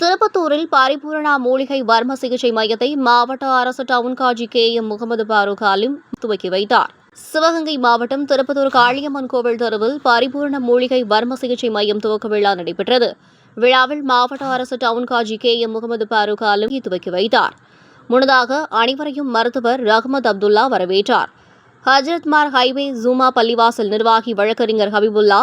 திருப்பத்தூரில் பரிபூரணா மூலிகை வர்ம சிகிச்சை மையத்தை மாவட்ட அரசு டவுன் காஜி KM முகமது பாரூக் ஆலிம் துவக்கி வைத்தார். சிவகங்கை மாவட்டம் திருப்பத்தூர் காளியம்மன் கோவில் தெருவில் பரிபூரண மூலிகை வர்ம சிகிச்சை மையம் துவக்க விழா நடைபெற்றது. விழாவில் மாவட்ட அரசு டவுன் காஜி KM முகமது பாரூக் ஆலிம் துவக்கி வைத்தார். முன்னதாக அனைவரையும் மருத்துவர் ரஹ்மத் அப்துல்லா வரவேற்றார். ஹஜரத்மார் ஹைவே ஜூமா பள்ளிவாசல் நிர்வாகி வழக்கறிஞர் ஹபிபுல்லா,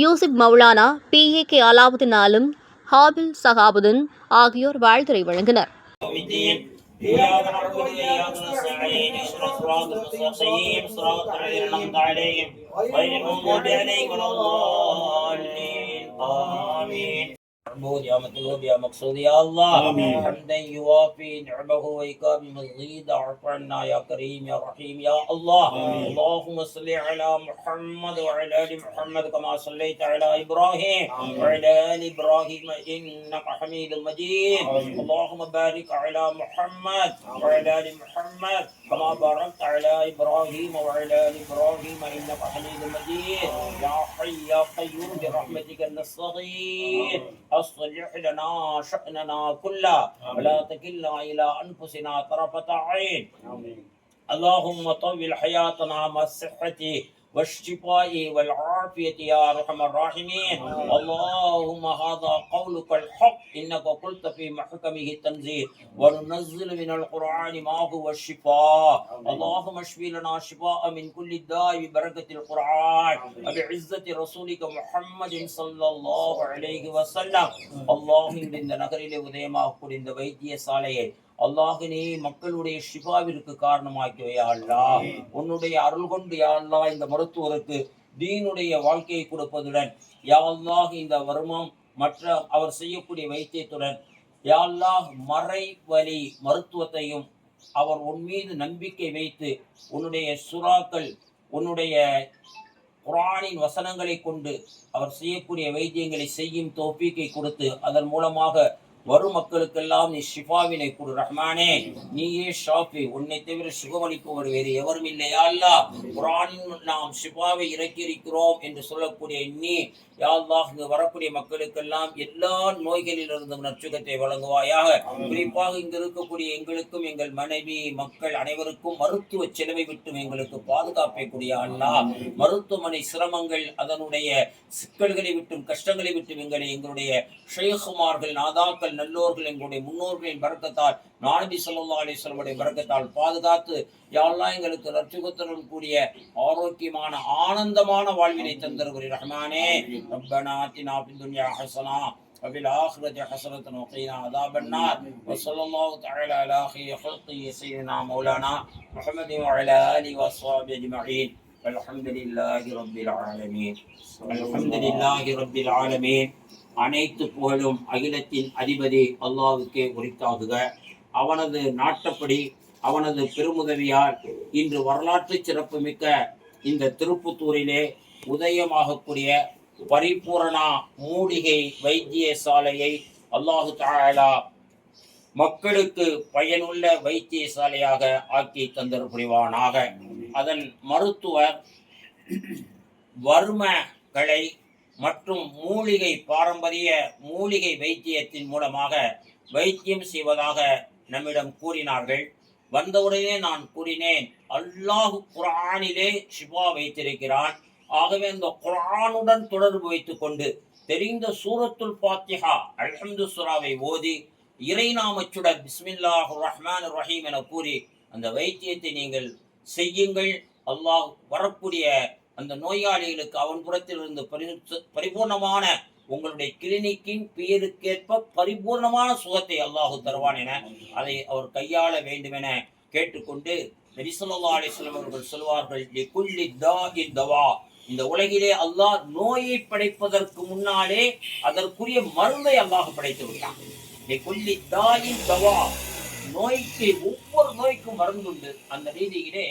யூசிப் மௌலானா, PAK அலாவுதீன் ஆலம், ஹாபில் சகாபுதீன் ஆகியோர் வாழ்த்துரை வழங்கினர். محمود يا مطلوب يا مقصود يا الله حمدا يوافي نعمه ويكافئ مزيد اعف عنا يا كريم يا رحيم يا الله اللهم صل على محمد وعلى ال محمد كما صليت على ابراهيم وعلى ال ابراهيم انك حميد مجيد اللهم بارك على محمد وعلى ال محمد كما باركت على ابراهيم وعلى ال ابراهيم انك حميد مجيد يا حي يا قيوم برحمتك نستغيث أصلح لنا شأننا كله ولا تكلنا إلى أنفسنا طرفة عين اللهم طول حياتنا مع الصحة والشفاء والعافية يا أرحم الراحمين اللهم هذا قولك الحق إنك قلت في محكمه التنزيل وننزل من القرآن ما هو الشفاء اللهم اشف لنا شفاء من كل داء ببركة القرآن وبعزة رسولك محمد صلى الله عليه وسلم اللهم இந்த நகரிலே உதயமாக கூடிய இந்த வைத்திய சாலையை அல்லாஹ்னே மக்களுடைய ஷிஃபாவிற்கு காரணமாக்கி யா அல்லாஹ் உன்னுடைய அருள் கொண்டு யா அல்லாஹ் இந்த மருத்துவருக்கு தீனுடைய வாழ்க்கையை கொடுப்பதுடன் யா அல்லாஹ் இந்த வருமம் மற்ற அவர் செய்யக்கூடிய வைத்தியத்துடன் யா அல்லாஹ் மறை வழி மருத்துவத்தையும் அவர் உன் மீது நம்பிக்கை வைத்து உன்னுடைய சுறாக்கள் உன்னுடைய குர்ஆனின் வசனங்களை கொண்டு அவர் செய்யக்கூடிய வைத்தியங்களை செய்யும் தௌஃபீக்கை கொடுத்து அதன் மூலமாக வரும் மக்களுக்கெல்லாம் நீ ஷிஃபாவினை கொடு ரஹ்மானே. நீயே ஷாஃபி, உன்னை தவிர சுகமளிப்பவர் வேறு எவரும் இல்லையா அல்லாஹ். குர்ஆனில் நாம் ஷிஃபாவை இறக்கி இருக்கிறோம் என்று சொல்லக்கூடிய நீ யா அல்லாஹ் இங்கு வரக்கூடிய மக்களுக்கெல்லாம் எல்லா நோய்களிலிருந்தும் நற்சுகத்தை வழங்குவாயாக. குறிப்பாக இங்கு இருக்கக்கூடிய எங்களுக்கும் எங்கள் மனைவி மக்கள் அனைவருக்கும் மருத்துவ செலவை விட்டும் எங்களுக்கு பாதுகாப்பை கூடிய அல்லாஹ். மருத்துவமனை சிரமங்கள் அதனுடைய சிக்கல்களை விட்டும் கஷ்டங்களை விட்டும் எங்களுடைய ஷைகுமார்கள் நாதாக்கள் நல்லோர்கள் எங்களுடைய முன்னோர்களின் பரக்கத்தால் நபி ஸல்லல்லாஹு அலைஹி வஸல்லம் பரக்கத்தால் பாதுகாத்து யா அல்லாஹ் எங்களுக்கு ரட்சிகத்துடன் கூடிய ஆரோக்கியமான ஆனந்தமான வாழ்வினை தந்தருகிற ரஹ்மானே. ரப்பனா ஆத்தினா ஃபித் துன்யா ஹஸனா وفي الآخرة حسنة وقنا عذاب النار وصلى الله تعالى على خير خلقه سيدنا مولانا محمد وعلى آله وصحبه أجمعين والحمد لله رب العالمين الحمد لله رب العالمين. அனைத்து புகழும் அகிலத்தின் அதிபதி அல்லாஹ்வுக்கே உரித்தாகுக. அவனது நாட்டப்படி அவனது பெருமுதவியால் இன்று வரலாற்று சிறப்பு மிக்க இந்த திருப்புத்தூரிலே உதயமாகக்கூடிய பரிபூரணா மூலிகை வைத்திய சாலையை அல்லாஹு தஆலா மக்களுக்கு பயனுள்ள வைத்திய சாலையாக ஆக்கி தந்தர் புரிவானாக. அதன் மருத்துவர் வர்மகளை மற்றும் மூலிகை பாரம்பரிய மூலிகை வைத்தியத்தின் மூலமாக வைத்தியம் செய்வதாக நம்மிடம் கூறினார்கள். வந்தவுடனே நான் கூறினேன், அல்லாஹ் குர்ஆனிலே ஷிஃபா வைத்திருக்கிறான். ஆகவே அந்த குர்ஆனுடன் தொடர்பு வைத்துக் கொண்டு தெரிந்த சூரத்துல் ஃபாத்திஹா அல்ஹம்து சூராவை ஓதி இறைநாமச்சுடன் பிஸ்மில்லாஹிர் ரஹ்மானிர் ரஹீம் என கூறி அந்த வைத்தியத்தை நீங்கள் செய்யுங்கள். அல்லாஹ் வரக்கூடிய அந்த நோயாளிகளுக்கு அவன் புறத்திலிருந்து பரிபூர்ணமான உங்களுடைய கிளினிக்கின் பெயருக்கேற்ப பரிபூர்ணமான சுகத்தை அல்லாஹு தருவான் என அதை அவர் கையாள வேண்டும் என கேட்டுக்கொண்டு நபி ஸல்லல்லாஹு அலைஹி வஸல்லம் அவர்கள் சொல்வார்கள், லிகுல்லி தாஇன் தவா. இந்த உலகிலே அல்லாஹ் நோயை படைப்பதற்கு முன்னாலே அதற்குரிய மருந்தை அல்லாஹ் படைத்து விட்டான். லிகுல்லி தாஇன் தவா, நோய்க்கு ஒவ்வொரு நோய்க்கும் மருந்துண்டு. அந்த ரீதியிலே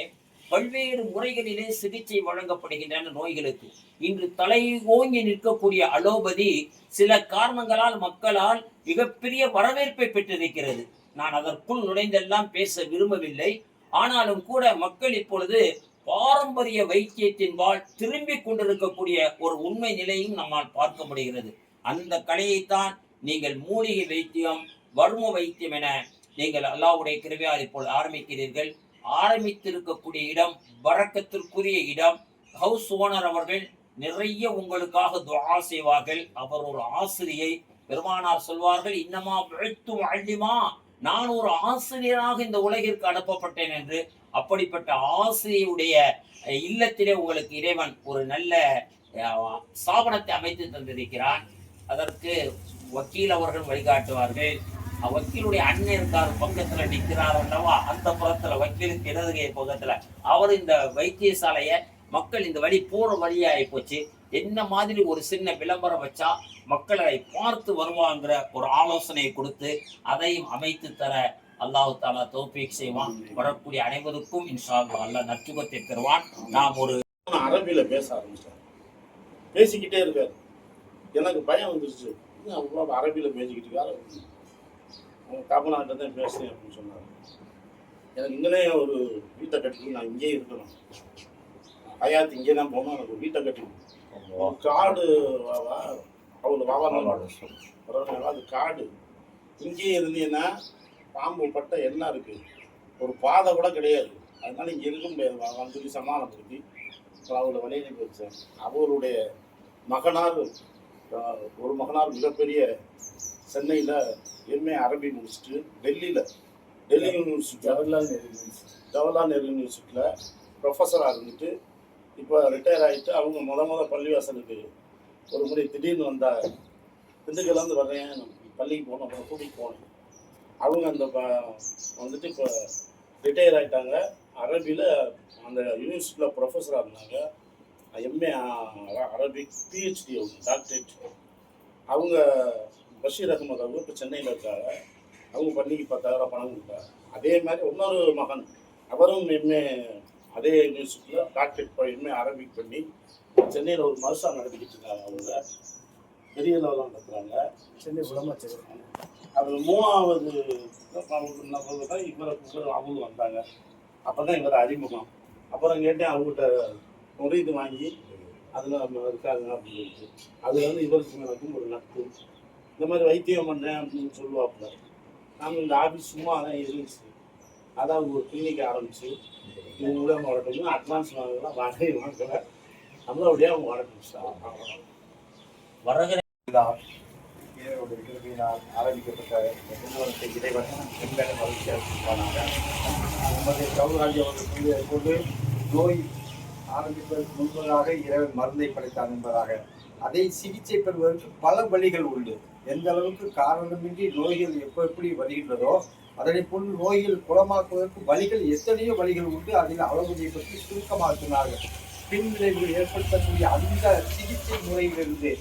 பல்வேறு முறைகளிலே சிகிச்சை வழங்கப்படுகின்றன நோய்களுக்கு. இன்று தலை ஓங்கி நிற்கக்கூடிய அலோபதி சில காரணங்களால் மக்களால் மிகப்பெரிய வரவேற்பை பெற்றிருக்கிறது. நான் அதற்குள் நுழைந்தெல்லாம் பேச விரும்பவில்லை. ஆனாலும் கூட மக்கள் இப்பொழுது பாரம்பரிய வைத்தியத்தின்பால் திரும்பி கொண்டிருக்கக்கூடிய ஒரு உண்மை நிலையும் நம்மால் பார்க்க முடிகிறது. அந்த கலையைத்தான் நீங்கள் மூலிகை வைத்தியம், வர்ம வைத்தியம் என நீங்கள் அல்லாஹ்வுடைய கிருபையால் இப்பொழுது ஆரம்பிக்கிறீர்கள். ஆரம்பித்திருக்கக்கூடிய இடம் பரக்கத்திற்குரிய இடம். ஹவுஸ் ஓனர் அவர்கள் நிறைய உங்களுக்காக துஆ செய்வார்கள். அவர் ஒரு ஆசிரியை. பெருமானார் சொல்வார்கள், இன்னமா புஇத்து முஅல்லிமா, நான் ஒரு ஆசிரியராக இந்த உலகிற்கு அனுப்பப்பட்டேன் என்று. அப்படிப்பட்ட ஆசிரியருடைய இல்லத்திலே உங்களுக்கு இறைவன் ஒரு நல்ல ஸ்தாபனத்தை அமைத்து தந்திருக்கிறான். அதற்கு வக்கீல் அவர்கள் வழிகாட்டுவார்கள். வக்கீலுடைய அண்ணன் இருக்கார், பக்கத்துல நிற்கிறார் அல்லவா, அந்த புறத்துல வக்கீலுக்கு இடதுகை பக்கத்துல அவர் இந்த வைத்தியசாலைய மக்கள் இந்த வழி போற வழியாகி போச்சு. என்ன மாதிரி ஒரு சின்ன விளம்பரம் வச்சா மக்களை பார்த்து வருவாங்கிற ஒரு ஆலோசனையை கொடுத்து அதையும் அமைத்து தர அல்லாஹ் தாலா தௌஃபீக் செய்வான். வரக்கூடிய அனைவருக்கும் இன்ஷா அல்லாஹ் அல்லாஹ் நற்சுகத்தை தருவான். நாம் ஒரு அரபியில பேச ஆரம்பிச்சேன். பேசிக்கிட்டே இருக்காரு. எனக்கு பயம் வந்துருச்சு. அவ்வளோ அரபியில பேசிக்கிட்டு இருக்காரு. அவங்க காப்பநாட்டை தான் பேசுறேன் அப்படின்னு சொன்னார். எனக்கு இங்கேயே ஒரு வீட்டை கட்டி நான் இங்கேயே இருக்கணும். ஹயாத் இங்கே தான் போகணும். எனக்கு ஒரு வீட்டை கட்டி காடு அவ்வளோ வாவா அது காடு. இங்கேயே இருந்தீங்கன்னா பாம்பு பட்ட எல்லாம் இருக்கு, ஒரு பாதை கூட கிடையாது. அதனால இங்கே இருக்க முடியாது. வாவான்னு சொல்லி சமாதானப்படுத்தி அவளை வழியை வச்சேன். அவருடைய மகனார் ஒரு மகனார் மிகப்பெரிய சென்னையில் எம்ஏ அரபி முடிச்சுட்டு டெல்லி யூனிவர்சிட்டி ஜவஹர்லால் நேரு யூனிவர்சிட்டியில் ப்ரொஃபஸராக இருந்துட்டு இப்போ ரிட்டையர் ஆகிட்டு அவங்க முத பள்ளிவாசலுக்கு ஒரு முறை திடீர்னு வந்தால் திண்டுக்கல்லேருந்து வர்றேன், பள்ளிக்கு போனோம், அப்புறம் கூட்டிகிட்டு போனேன். அவங்க அந்த வந்துட்டு இப்போ ரிட்டையர் ஆகிட்டாங்க. அரபியில் அந்த யூனிவர்சிட்டியில் ப்ரொஃபஸராக இருந்தாங்க. எம்ஏ அரபிக் பிஹெச்டி அவங்க டாக்டரேட். அவங்க பஷீர் அகமது அவங்க இப்போ சென்னையில் இருக்காங்க. அவங்க பள்ளிக்கு 10,000 பணம் கொடுத்தாங்க. அதே மாதிரி இன்னொரு மகன் அவரும் எம்ஏ அதே யூனிவர்சிட்டியில் டாக்டரேட் எம்ஏ அரபிக் பண்ணி சென்னையில் ஒரு மருசா நடத்திக்கிட்டு இருக்காங்க. அவங்க பெரிய லெவலில் நடத்துகிறாங்க. சென்னை முதலமைச்சர் அவர் 3வது தான் இவர் அவங்களும் வந்தாங்க. அப்போ தான் இவர் அறிமுகம். அப்புறம் கேட்டேன், அவங்ககிட்ட முறையீடு வாங்கி அதில் இருக்காங்க அப்படின்னு சொல்லிட்டு. அதில் வந்து இவருக்கு எனக்கும் ஒரு நட்பு. இந்த மாதிரி வைத்தியம் பண்ணேன் அப்படின்னு சொல்லுவாப்புல. நாங்கள் இந்த ஆஃபீஸ் சும்மா தான் இருந்துச்சு. அதாவது ஒரு கிளினிக் ஆரம்பிச்சு இவங்களே அவங்க வளர்க்கணும். அட்வான்ஸ் வாங்கலாம், வாடகை வாங்கலை. நம்மளோடைய அவங்க வளர்க்க வருகிற ஆரம்பிக்கப்பட்ட நிறுவனத்தை இறைவன் எங்களை மகிழ்ச்சியாக நமது கவுராஜி அவர்கள் எப்போது நோய் ஆரம்பிப்பதற்கு முன்பதாக இறைவன் மருந்தை படைத்தான் என்பதாக அதை சிகிச்சை பெறுவதற்கு பல வழிகள் உண்டு. எந்த அளவுக்கு காரணமின்றி நோய்கள் எப்படி வருகின்றதோ அதனை போல் நோய்கள் குணமாக்குவதற்கு வழிகள் எத்தனையோ வழிகள் உண்டு. அதில் அளவுகளை பற்றி சுருக்கமாக சொன்னார்கள். பின்விளைவுகள் ஏற்படுத்தக்கூடிய அந்த சிகிச்சை முறையிலிருந்து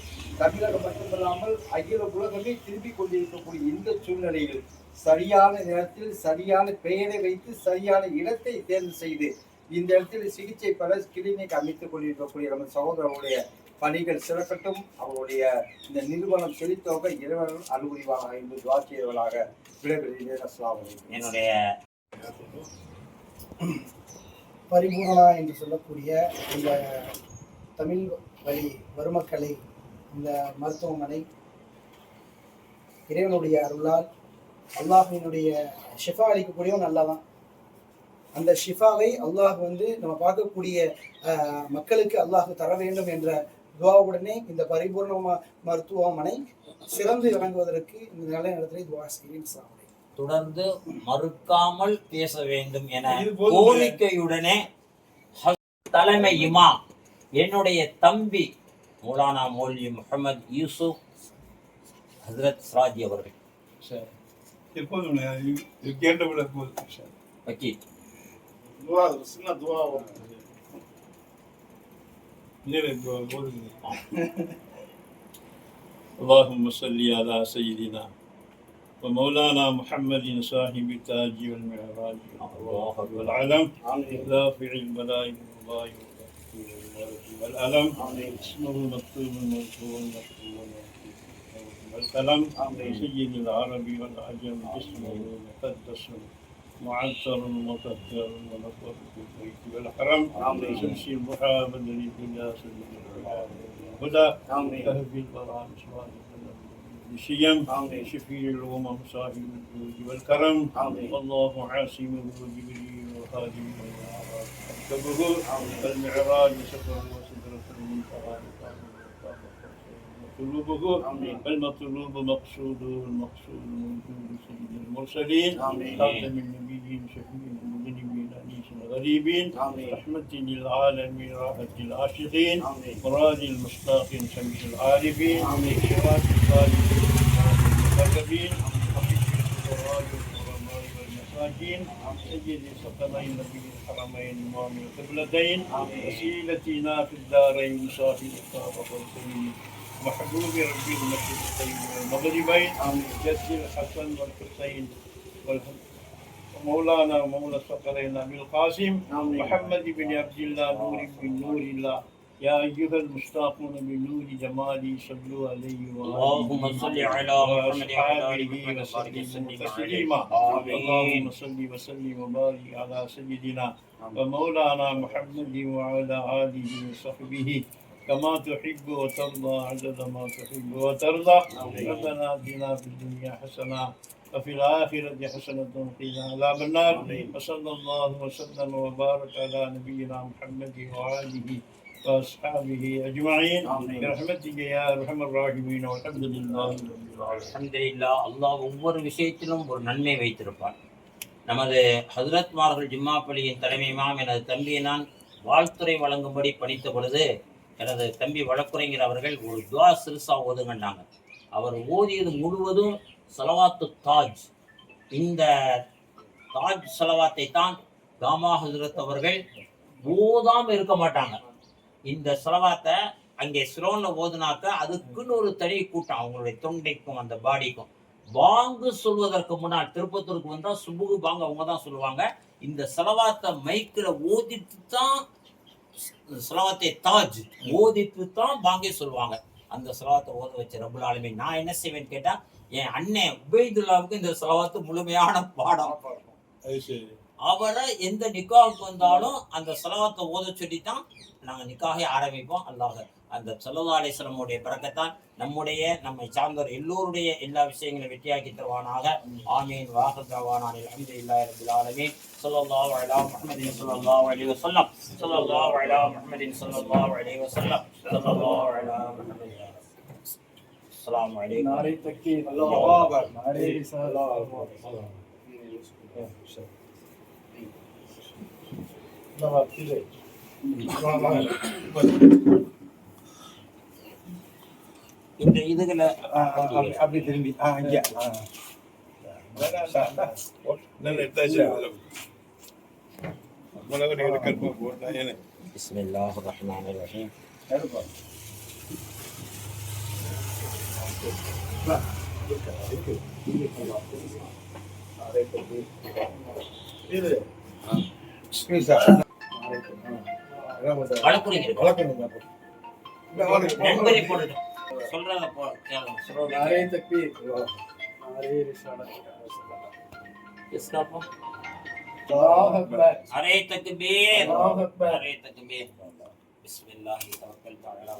தமிழகம் மட்டுமல்லாமல் அகில உலகமே திரும்பிக் கொண்டிருக்கக்கூடிய இந்த சூழ்நிலையில் சரியான நேரத்தில் சரியான பெயரை வைத்து சரியான இடத்தை தேர்வு செய்து இந்த இடத்தில் சிகிச்சை பெற கிளினிக் அமைத்துக் கொண்டிருக்கக்கூடிய நம்ம சகோதரர்களுடைய பணிகள் சிறக்கட்டும். அவருடைய இந்த நிறுவனம் செழித்தோக இறைவன் அலுவலிவாக என்று துவா செய்தவர்களாக விடைபெறுகிறேன். அஸ்ஸலாமு அலைக்கும். என்னுடைய பரிபூரணா என்று சொல்லக்கூடிய இந்த தமிழ் வழி வறுமக்கலை இந்த மருத்துவமனை இறைவனுடைய அருளால் அல்லாஹினுடைய ஷிஃபா அளிக்கக்கூடியவன் நல்லா தான். அந்த ஷிஃபாவை அல்லாஹ் வந்து நம்ம பார்க்கக்கூடிய மக்களுக்கு அல்லாஹ் தர வேண்டும் என்ற துவாவுடனே இந்த பரிபூர்ண மருத்துவமனை சிறந்து விளங்குவதற்கு இந்த நல்ல நேரத்தில் துவா செய்கிறேன். தொடர்ந்து மறுக்காமல் பேச வேண்டும் என கோரிக்கையுடனே தலைமை இமாம் என்னுடைய தம்பி மௌலானா மௌலவி முஹம்மது யூசுப் ஹசரத் சிராஜி அவர்கள் வக்கீல் சின்ன துவா اللهم صل على سيدنا ومولانا محمد صاحب التاج والمعراج والعلم رافع البلاء والألم اسمه المكتوب المذكور المكتوب والقلم سيد العرب والعجم اسمه المقدس معطر مطهر ونفر في البيت والحرم شمسي محمد للدنيا سبيل الهدى كهف البراء بسيم آمين. شفيع الأمم صاحب الجود والكرم آمين. والله عاصمه جبريل وخادمه وكبه والمعراج وسفره وسدرة المنتهى مطلوبه المطلوب مقصوده المقصود موجود سيد المرسلين خاتم النبيين شفيع المذنبين أنيس الغريبين رحمة للعالمين راحة العاشقين مراد المشتاقين شمس العارفين شفاة الصالحين المقربين حقيق الفقراء والغرباء والمساكين سيد ثقلين نبي الحرمين إمام القبلتين وسيلتنا في الدارين صاحب الطاقة والسليم محبوب ربي المشرقين والمغربين جد الحسن والحسين ومولانا ومولى الثقلين أبي القاسم محمد بن عبد الله نور من نور الله يا أيها المشتاقون بنور جمالي صلوا عليه اللهم صل على محمد وعلى آل محمد وسلموا وسلم تسليما اللهم صل وسلم وبارك على سيدنا ومولانا محمد وعلى آله وصحبه كما تحب وترضى عدد ما تحب وترضى ربنا آتنا في الدنيا حسنة وفي الآخرة حسنة وقنا عذاب النار وصلى الله وسلم وبارك على نبينا محمد وآله وأصحابه أجمعين برحمتك يا أرحم الراحمين والحمد لله رب العالمين. அல்ஹம்துலில்லாஹ். அல்லாஹ் ஒவ்வொரு விஷயத்திலும் ஒரு நன்மை வைத்திருப்பான். நமது ஹஜ்ரத்மார்கள் ஜும்மா பள்ளியின் தலைமை இமாம் எனது தம்பியை நான் வாழ்த்துரை வழங்கும்படி பணித்த பொழுது எனது தம்பி வழக்குரைஞர் அவர்கள் ஒரு துவா சிறுசா ஓதுங்கன்னாங்க. அவர் ஓதியது முழுவதும் ஸலவாத்து தாஜ். இந்த தாஜ் ஸலவாத்தை தான் தாமா ஹஜ்ரத் அவர்கள் ஓதாமல் இருக்க மாட்டாங்க. இந்த ஸலவாத்தை அங்கே சிரோன்ல ஓதுனாக்க அதுக்குன்னு ஒரு தனி கூட்டம், அவங்களுடைய தொண்டைக்கும் அந்த பாடிக்கும். பாங்கு சொல்வதற்கு முன்னால் திருப்பத்தூருக்கு வந்தா சுபுகு பாங்கு அவங்க தான் சொல்லுவாங்க. இந்த ஸலவாத்தை மைக்கில் ஓதிட்டு தான் ஸலவாத்தை தாஜ் ஓதிட்டு தான் பாங்கே சொல்லுவாங்க. அந்த ஸலவாத்தை ஓத வச்ச ரப்புல் ஆலமீன் நான் என்ன செய்வேன்னு கேட்டா, என் அண்ணன் உபைதுல்லாவுக்கு இந்த ஸலவாத்து முழுமையான பாடம். அவரை எந்த நிக்காவுக்கு வந்தாலும் அந்த ஸலவாத்தை ஓத சொல்லி தான் நாங்கள் நிக்காகவே ஆரம்பிப்போம். அல்லாஹ் அந்த ஸல்லல்லாஹு அலைஹி வஸல்லமுடைய பரக்கத்தால் நம்முடைய நம்மை சார்ந்தவர் எல்லோருடைய எல்லா விஷயங்களையும் வெற்றியாக்கி தருவானாக. ஆமீன். வாஹிர் தஅவானா அல்ஹம்துலில்லாஹி ரப்பில் ஆலமீன். ஸல்லல்லாஹு அலா முஹம்மதின் ஸல்லல்லாஹு அலைஹி வஸல்லம். ஸல்லல்லாஹு அலா முஹம்மதின் ஸல்லல்லாஹு அலைஹி வஸல்லம். ஸல்லல்லாஹு அலா முஹம்மதின். அஸ்ஸலாமு அலைக்கும். நாரே தக்பீர். அல்லாஹு அக்பர். நாரே ரிசாலத். இந்த இதுகளை அப்படி திரும்பி இங்க பிஸ்மில்லாஹிர் ரஹ்மானிர் ரஹீம். நண்பரை போட்டு சொல்றத நாரே தக்பீர். அரே தக்பீர். அரே தக்பீர். பிஸ்மில்லாஹி தவக்கல்து அலா